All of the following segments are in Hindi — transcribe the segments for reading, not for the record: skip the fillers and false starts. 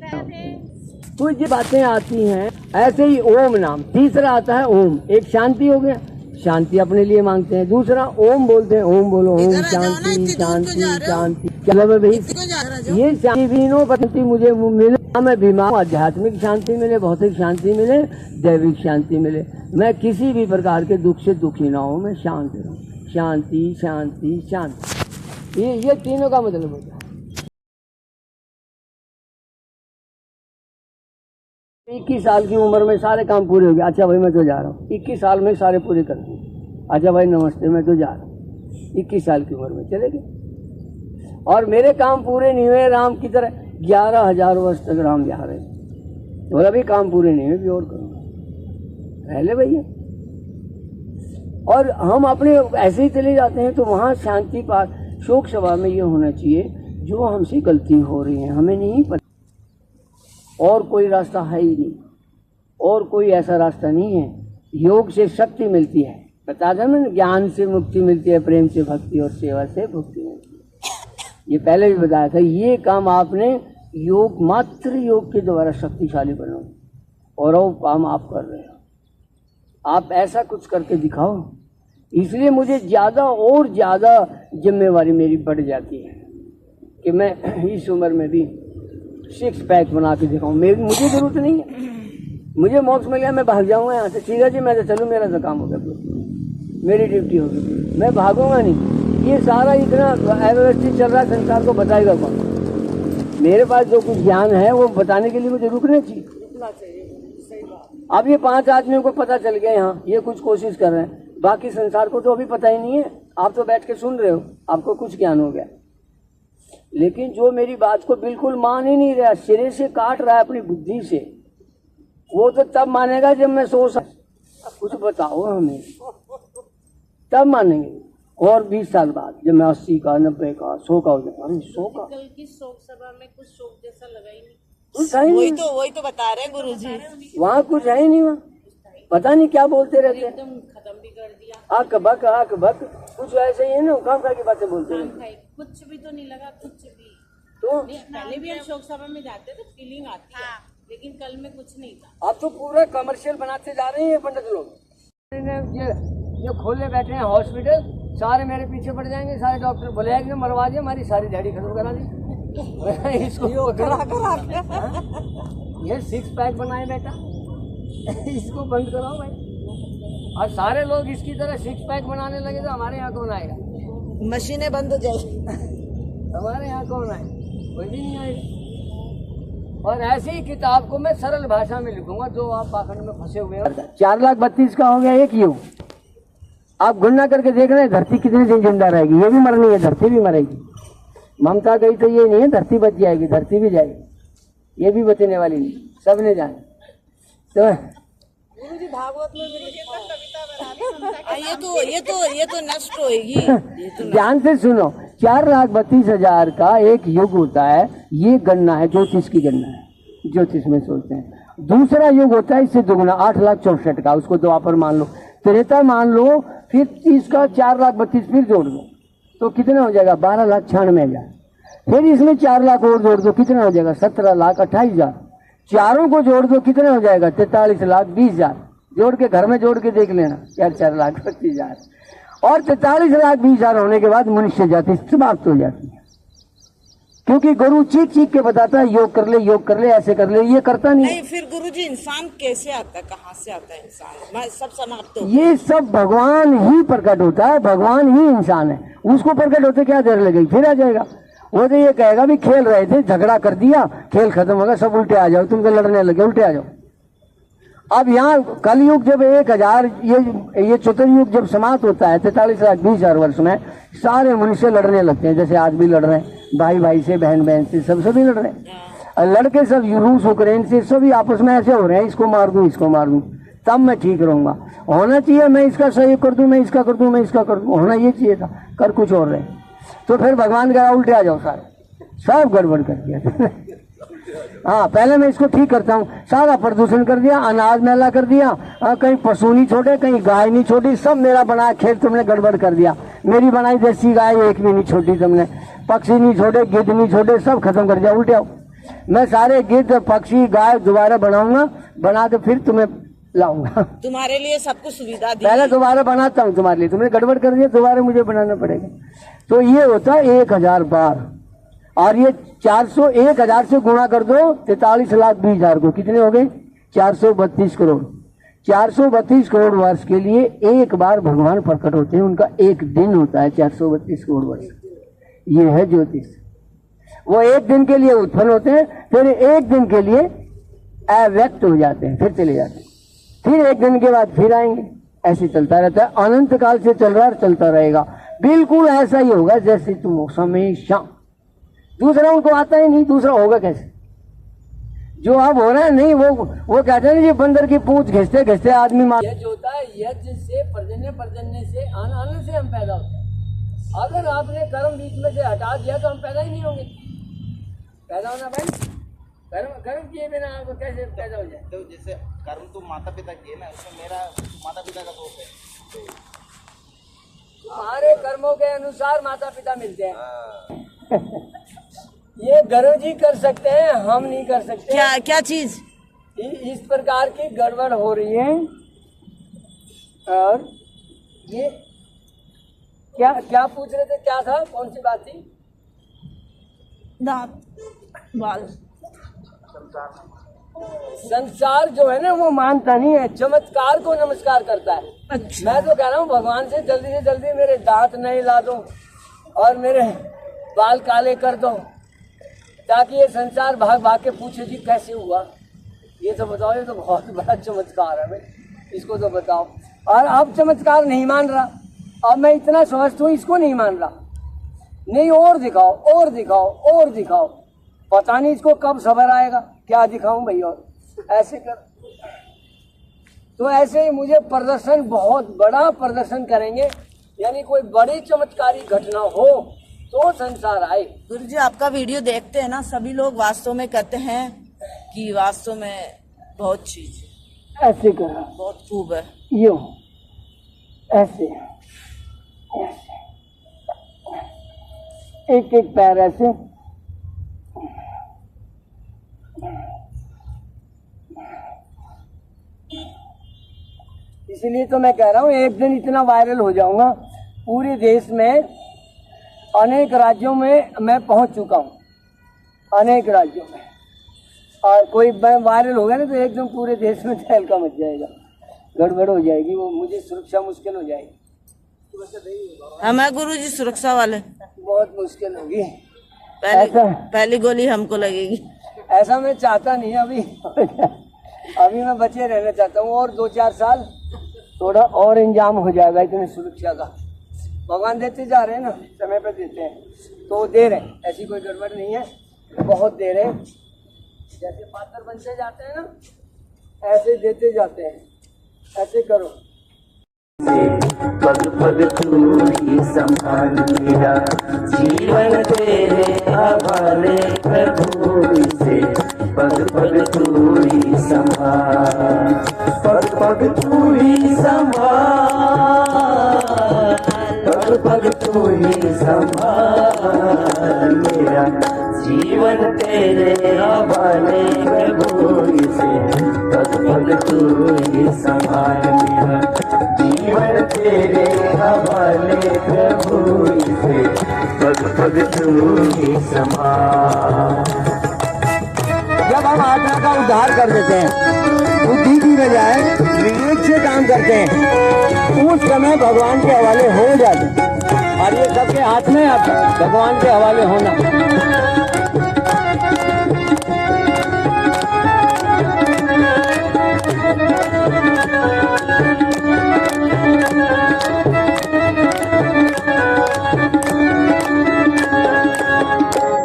रहे थे। कुछ जो बातें आती हैं ऐसे ही ओम नाम, तीसरा आता है ओम, एक शांति हो गया, शांति अपने लिए मांगते हैं, दूसरा ओम बोलते हैं, ओम बोलो ओम शांति शांति शांति। क्या भाई ये शांति बीनो पति मुझे मिले, मैं बीमार आध्यात्मिक शांति मिले, भौतिक शांति मिले, दैविक शांति मिले, मैं किसी भी प्रकार के दुख से दुखी ना हूँ, मैं शांत रहूँ, शांति शांति शांति, ये तीनों का मतलब होता है। 21 साल की उम्र में सारे काम पूरे हो गए, अच्छा भाई मैं तो जा रहा हूँ, 21 साल में सारे पूरे कर दिए, अच्छा भाई नमस्ते मैं तो जा रहा हूँ, 21 साल की उम्र में चले गए। और मेरे काम पूरे नहीं हुए राम की तरह, 11,000 वर्ष तक राम जा रहे, बोला अभी काम पूरे नहीं हुए, भी और करूँगा पहले भैया। और हम अपने ऐसे ही चले जाते हैं, तो वहाँ शांति पाठ शोक सभा में ये होना चाहिए, जो हमसे गलती हो रही है हमें नहीं पता, और कोई रास्ता है ही नहीं, और कोई ऐसा रास्ता नहीं है। योग से शक्ति मिलती है, बता था ना, ज्ञान से मुक्ति मिलती है, प्रेम से भक्ति और सेवा से मुक्ति मिलती है, ये पहले भी बताया था। ये काम आपने योग, मात्र योग के द्वारा शक्तिशाली बनो, और वो काम आप कर रहे हो, आप ऐसा कुछ करके दिखाओ। इसलिए मुझे ज़्यादा और ज़्यादा जिम्मेवारी मेरी बढ़ जाती है कि मैं इस उम्र में भी 6 पैक बना के दिखाऊं। मुझे जरूरत नहीं है, मुझे मोक्ष मिल गया मैं भाग जाऊंगा यहाँ से, ठीक है जी मैं तो चलूँ, मेरा तो काम हो गया, मेरी ड्यूटी होगी, मैं भागूंगा नहीं। ये सारा इतना अव्यवस्थित चल रहा है, संसार को बताएगा कौन? मेरे पास जो कुछ ज्ञान है वो बताने के लिए मुझे रुकना चाहिए। अब ये 5 आदमियों को पता चल गया यहाँ, ये कुछ कोशिश कर रहे हैं, बाकी संसार को तो अभी पता ही नहीं है। आप तो बैठ के सुन रहे हो, आपको कुछ ज्ञान हो गया, लेकिन जो मेरी बात को बिल्कुल मान ही नहीं रहा, सिरे से काट रहा है अपनी बुद्धि से, वो तो तब मानेगा जब मैं सोच, कुछ बताओ हमें, तब मानेंगे। और 20 साल बाद जब मैं 80 का 90 का 100 का हो जाऊंगा, 100 का कल की शोक सभा में कुछ शोक जैसा लगा ही नहीं, कुछ है नहीं, वही तो बता रहे हैं गुरुजी, वहाँ कुछ है ही नहीं, वहाँ पता नहीं क्या बोलते रहते हैं, एकदम खत्म भी कर दिया। आक बक कुछ ऐसे ही है ना, काम की बातें बोलते हैं, कुछ भी तो नहीं लगा, कुछ भी तो पहले भी हम शोक सभा में जाते तो फीलिंग आती है, लेकिन कल में कुछ नहीं था। अब तो पूरा कमर्शियल बनाते जा रहे हैं ये पंडित लोग, ये खोले बैठे हैं हॉस्पिटल, सारे मेरे पीछे पड़ जाएंगे, सारे डॉक्टर बोले कि मरवा दिए, हमारी सारी दिहाड़ी खत्म करा दी। इसको ये 6 पैक बनाए बेटा, इसको बंद कराओ भाई। और सारे लोग इसकी तरह 6 पैक बनाने लगे तो हमारे यहाँ कौन आएगा? मशीनें बंद हो जाएगी, हमारे यहाँ कौन आए? कोई भी नहीं आएगा। और ऐसी ही किताब को मैं सरल भाषा में लिखूंगा, जो आप पाखंड में फंसे हुए हैं। 4,32,000 का हो गया एक योग। आप गणना करके देख रहे हैं धरती कितने दिन जिंदा रहेगी, ये भी मरनी है, धरती भी मरेगी। ममता गई तो ये नहीं है धरती बच जाएगी, धरती भी जाएगी, ये भी बचने वाली नहीं, सबने जाने। तो गुरुजी भागवत में ये तो नष्ट होएगी। ध्यान से सुनो, 4,32,000 का एक युग होता है, ये गणना है, ज्योतिष की गणना है, ज्योतिष में सोचते हैं। दूसरा युग होता है इससे दुगुना, 8,64,000 का, उसको द्वापर मान लो, त्रेता मान लो, फिर 30 का 4,32,000 फिर जोड़ दो तो कितना हो जाएगा? 12,96,000। फिर इसमें 4 लाख और जोड़ दो, कितना हो जाएगा? 17,28,000। चारों को जोड़ दो, कितना हो जाएगा? 43,20,000। जोड़ के घर में जोड़ के देख लेना, 4,25,000। और 43,20,000 होने के बाद मनुष्य जाति समाप्त हो जाती है, क्योंकि गुरु चीख चीख के बताता है योग कर ले, ऐसे कर ले, ये करता नहीं। फिर गुरुजी इंसान कैसे आता है, कहाँ से आता है इंसान? सब समाप्त हो, ये सब भगवान ही प्रकट होता है, भगवान ही इंसान है, उसको प्रकट होते क्या देर लगेगी, फिर आ जाएगा। वो तो ये कहेगा भी खेल रहे थे, झगड़ा कर दिया, खेल खत्म हो गया, सब उल्टे आ जाओ, तुमको लड़ने लगे, उल्टे आ जाओ। अब यहाँ कलयुग जब 1,000 ये चतुर्युग जब समाप्त होता है 43,20,000 वर्ष में, सारे मनुष्य लड़ने लगते हैं, जैसे आज भी लड़ रहे हैं, भाई भाई से, बहन बहन से, सब सभी लड़ रहे हैं। लड़के सब रूस यूक्रेन से सभी आपस में ऐसे हो रहे हैं, इसको मार दूं, इसको मार दूं, तब मैं ठीक रहूंगा। होना चाहिए मैं इसका सहयोग कर दूं, मैं इसका कर दूं, मैं इसका कर दूं, होना ये चाहिए था, कर कुछ और रहे। तो फिर भगवान कहा उल्टे आ जाओ, सारे सब गड़बड़ कर दिया। हाँ, पहले मैं इसको ठीक करता हूँ, सारा प्रदूषण कर दिया, अनाज मैला कर दिया, कहीं पशु नहीं छोड़े, कहीं गाय नहीं छोड़ी, सब मेरा बनाया खेल तुमने गड़बड़ कर दिया। मेरी बनाई देसी गाय एक भी नहीं छोड़ी तुमने, पक्षी नहीं छोड़े, गिद्ध नहीं छोड़े, सब खत्म कर दिया, उल्टे आओ। मैं सारे गिद्ध पक्षी गाय दोबारा बनाऊंगा, बना के फिर तुम्हें लाऊंगा। तुम्हारे लिए सब कुछ सुविधा दी। पहले दोबारा बनाता हूँ तुम्हारे लिए, तुमने गड़बड़ कर दिया, दोबारा मुझे बनाना पड़ेगा। तो ये होता है 1000 बार, और ये 400 1000 से गुणा कर दो 43,20,000 को, कितने हो गए? 432 करोड़। 432 करोड़ वर्ष के लिए एक बार भगवान प्रकट होते हैं, उनका एक दिन होता है 432 करोड़ वर्ष। ये है ज्योतिष। वो एक दिन के लिए उत्पन्न होते हैं, फिर एक दिन के लिए अव्यक्त हो जाते हैं, फिर चले जाते हैं, फिर एक दिन के बाद फिर आएंगे। ऐसे चलता रहता है, अनंत काल से चल रहा है, चलता रहेगा। बिल्कुल ऐसा ही होगा जैसे तुम हो, हमेशा। दूसरा उनको आता ही नहीं, दूसरा होगा कैसे? जो अब हो रहा है नहीं, वो कहते हैं ये बंदर की पूंछ घिसते घिसते आदमी मार। यज्ञ होता है, यज्ञ से पर्जन्य से अन्न से हम पैदा होते हैं। अगर आपने कर्म बीच में से हटा दिया तो हम पैदा ही नहीं होंगे। पैदा होना भाई, कर्म किए बिना आपको कैसे पैदा हो जाए? तो जैसे कर्म तो माता पिता किए ना, उसमें मेरा माता पिता का दोष है। तुम्हारे कर्मों के अनुसार माता पिता मिलते हैं। ये गुरु जी कर सकते हैं, हम नहीं कर सकते। क्या क्या चीज? इस प्रकार की गड़बड़ हो रही है। और ये क्या क्या पूछ रहे थे, क्या था, कौन सी बात थी? दांत बाल। संसार जो है ना वो मानता नहीं है, चमत्कार को नमस्कार करता है। अच्छा। मैं तो कह रहा हूँ भगवान से जल्दी मेरे दांत नहीं ला दो और मेरे बाल काले कर दो, ताकि ये संसार भाग भाग के पूछे जी कैसे हुआ। ये तो बताओ, ये तो बहुत बड़ा चमत्कार है भाई, इसको तो बताओ। और अब चमत्कार नहीं मान रहा, अब मैं इतना स्वस्थ हूँ, इसको नहीं मान रहा। नहीं, और दिखाओ और दिखाओ और दिखाओ, पता नहीं इसको कब सबर आएगा, क्या दिखाऊं भाई। और ऐसे कर, तो ऐसे ही मुझे प्रदर्शन, बहुत बड़ा प्रदर्शन करेंगे, यानी कोई बड़ी चमत्कारी घटना हो तो संसार आए। गुरु जी आपका वीडियो देखते हैं ना, सभी लोग वास्तव में कहते हैं कि वास्तव में बहुत चीज ऐसे कर, बहुत खूब है। यूं ऐसे ऐसे, एक एक पैर ऐसे, इसलिए तो मैं कह रहा हूँ एक दिन इतना वायरल हो जाऊंगा, पूरे देश में अनेक राज्यों में मैं पहुंच चुका हूँ, अनेक राज्यों में। और कोई वायरल हो गया ना तो एकदम पूरे देश में तहलका मच जाएगा, गड़बड़ हो जाएगी, वो मुझे सुरक्षा मुश्किल हो जाएगी। हमें गुरु जी सुरक्षा वाले बहुत मुश्किल होगी। पहली गोली हमको लगेगी। ऐसा मैं चाहता नहीं अभी अभी मैं बचे रहना चाहता हूँ, और 2-4 साल थोड़ा और इंजाम हो जाएगा इतनी सुरक्षा का। भगवान देते जा रहे हैं ना, समय पर देते हैं तो दे रहे हैं, ऐसी कोई गड़बड़ नहीं है, बहुत दे रहे हैं। जैसे पात्र बनते जाते हैं ना, ऐसे देते जाते हैं। ऐसे करो, पग पग तू ही संभाल मेरा जीवन तेरे हवाले प्रभु से, पग पग तू ही संभाल, पग पग तू ही संभाल, पग पग तू ही संभाल मेरा जीवन तेरे हवाले प्रभु से, पग पग तू ही संभाल मेरा जीवन तेरे हवाले प्रभु से, पग पग तू ही संभाल। जब हम आत्मा का उद्धार कर देते हैं, बुद्धि की बजाय विवेक से काम करते हैं, उस समय भगवान के हवाले हो जाते हैं। और ये सबके हाथ में है भगवान के हवाले होना।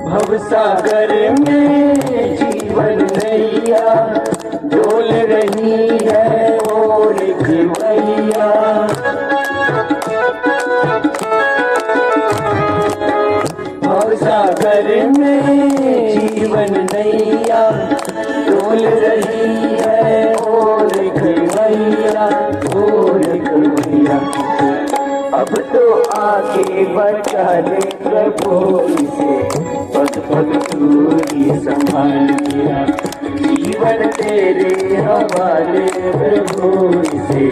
भवसागर में जीवन नैया डोल रही है और खिवैया, भवसागर में जीवन नैया डोल रही है और खिवैया, और खिवैया। अब तो आगे बढ़ा ले प्रभु से, पग पग तू ही संभाल मेरा जीवन तेरे हवाले प्रभु इसे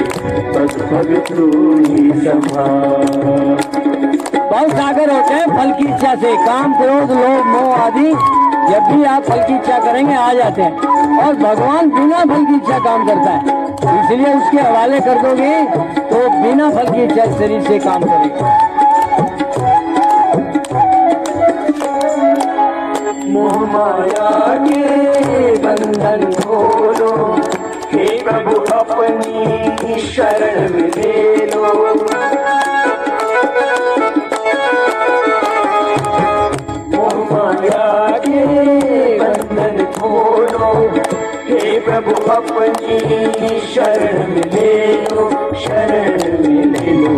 पग पग तू ही संभाल। बहुत सागर होते हैं फल की इच्छा से, काम क्रोध लोभ मोह आदि जब भी आप फल की इच्छा करेंगे आ जाते हैं, और भगवान बिना फल की इच्छा काम करता है, इसलिए उसके हवाले कर दोगे तो बिना फल की इच्छा शरीर से काम करेगा। मोह माया के बंधन खोलो, हे प्रभु अपनी शरण में ले लो। मोह माया के बंधन खोलो, हे प्रभु अपनी शरण में ले लो, शरण में ले लो।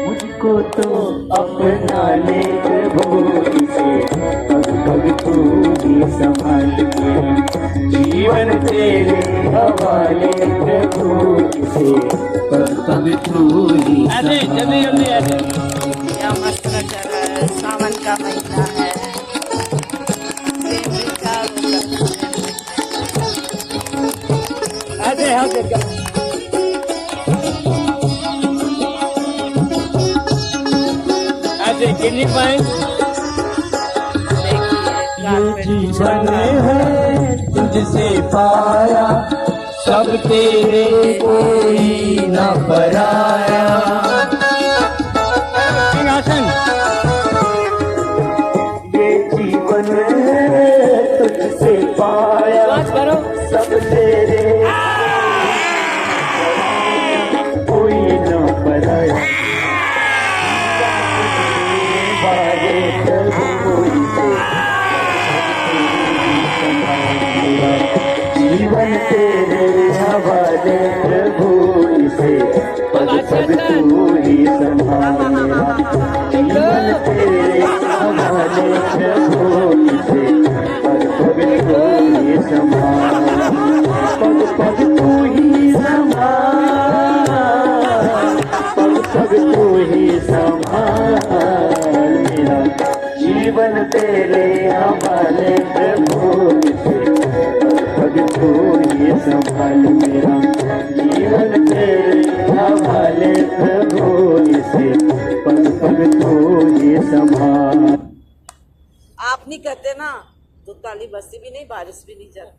मुझको तो अपना ले प्रभु इसे पग पग तू ही संभाल मेरा जीवन तेरे हवाले प्रभु इसे पग पग तू ही संभाल। क्या मस्त नजारा है, सावन का महीना है, प्रेम का कितनी पाए जीवन है तुझसे पाया, सब तेरे कोई न पराया। सिंहासन ये जीवन है तुझसे पाया, करो सब तेरे कोई न पराया। बारे प्रभु इसे जीवन तेरे हवाले प्रभु इसे पग पग तू ही संभाल मेरा जीवन तेरे हवाले प्रभु इसे पग पग तू ही संभाल। पग पग तू ही संभाल, पग पग तू ही संभाल मेरा जीवन तेरे हवाले प्रभु इसे पग तू ही संभाल मेरा जीवन तेरे हवाले प्रभु इसे पग पग तू ही संभाल। आप नहीं कहते ना तो ताली बजती भी नहीं, बारिश भी नहीं जाती।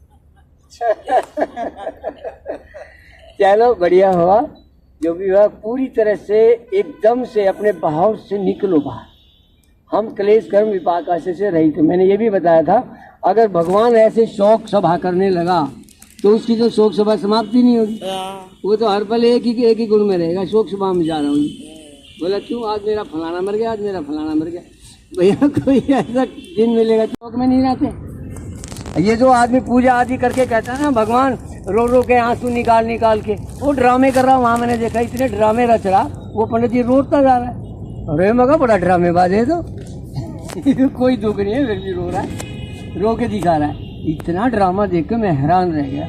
चलो बढ़िया हुआ, जो भी हुआ पूरी तरह से एकदम से अपने भाव से निकलो बाहर। हम क्लेश कर्म विपाक आशय से रहित। मैंने ये भी बताया था, अगर भगवान ऐसे शोक सभा करने लगा तो उसकी जो शोक सभा समाप्ति नहीं होगी, वो तो हर पल एक ही गुण में रहेगा। शोक सभा में जा रहा हूँ, बोला क्यों, आज मेरा फलाना मर गया, आज मेरा फलाना मर गया। भैया कोई ऐसा दिन मिलेगा शोक में नहीं रहते। ये जो आदमी पूजा आदि करके कहता है ना भगवान रो रो के आंसू निकाल निकाल के, वो ड्रामे कर रहा। वहाँ मैंने देखा इतने ड्रामे रच रहा, वो पंडित जी रोता जा रहा है। अरे मगा बड़ा ड्रामेबाज है तो कोई दुख नहीं है, फिर भी रो रहा है, रो के दिखा रहा है। इतना ड्रामा देख के मैं हैरान रह गया।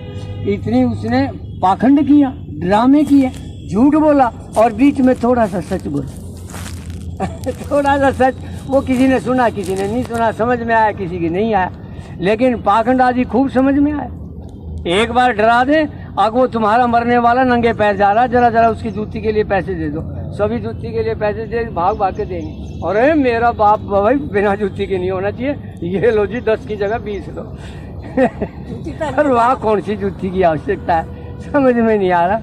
इतनी उसने पाखंड किया, ड्रामे किए, झूठ बोला और बीच में थोड़ा सा सच बोला। थोड़ा सा सच, वो किसी ने सुना किसी ने नहीं सुना, समझ में आया किसी की नहीं आया, लेकिन पाखंड आदि खूब समझ में आया। एक बार डरा दे, अब वो तुम्हारा मरने वाला नंगे पैर जा रहा, जरा जरा उसकी जूती के लिए पैसे दे दो। सभी जूती के लिए पैसे दे, भाग भाग के देंगे। अरे मेरा बाप भाई बिना जूती के नहीं होना चाहिए, ये लो जी 10 की जगह 20 लो। और वहाँ कौन सी जूती की आवश्यकता है, समझ में नहीं आ रहा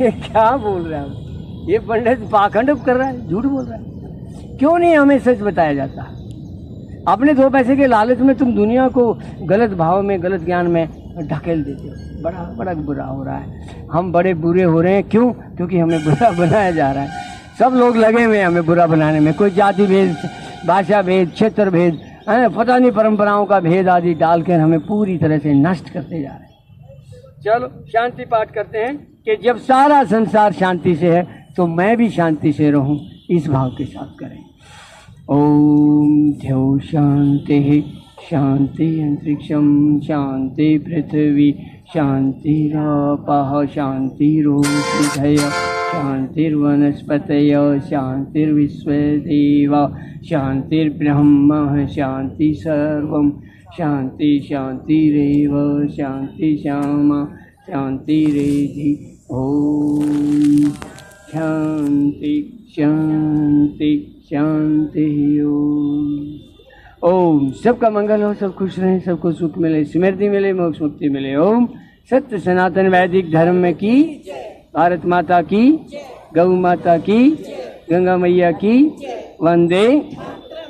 ये क्या बोल रहा है। ये पंडित पाखंड कर रहा है, झूठ बोल रहा है। क्यों नहीं हमें सच बताया जाता? अपने 2 पैसे के लालच में तुम दुनिया को गलत भाव में, गलत ज्ञान में ढकेल देते हो। बड़ा बड़ा बुरा हो रहा है, हम बड़े बुरे हो रहे हैं। क्यों? क्योंकि हमें बुरा बनाया जा रहा है। सब लोग लगे हुए हैं हमें बुरा बनाने में, कोई जाति भेद, भाषा भेद, क्षेत्र भेद, पता नहीं परंपराओं का भेद आदि डालकर हमें पूरी तरह से नष्ट करते जा रहे हैं। चलो शांति पाठ करते हैं कि जब सारा संसार शांति से है तो मैं भी शांति से रहूं, इस भाव के साथ करें। ओम द्यौ शांति शांति अंतरिक्षम शांति पृथ्वी शांतिरापः शांतिरोषधयः शांतिर्वनस्पतयो शांतिर्विश्वदेवा शांतिर्ब्रह्म शांति सर्वं शांति शांतिरेव शांति श्यामा शांतिरेधि ओम शांति शांति शांति ओम। सबका मंगल हो, सब खुश रहें, सबको सुख मिले, स्मृति मिले, मोक्ष मुक्ति मिले। ओम। सत्य सनातन वैदिक धर्म में की, भारत माता की, गौ माता की, गंगा मैया की, वंदे।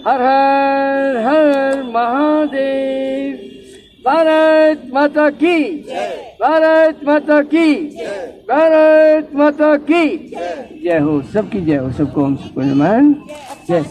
हर हर हर महादेव। भारत माता की, भारत माता की, भारत माता की जय हो। सबकी जय हो। सबको हम सबको नमन। जय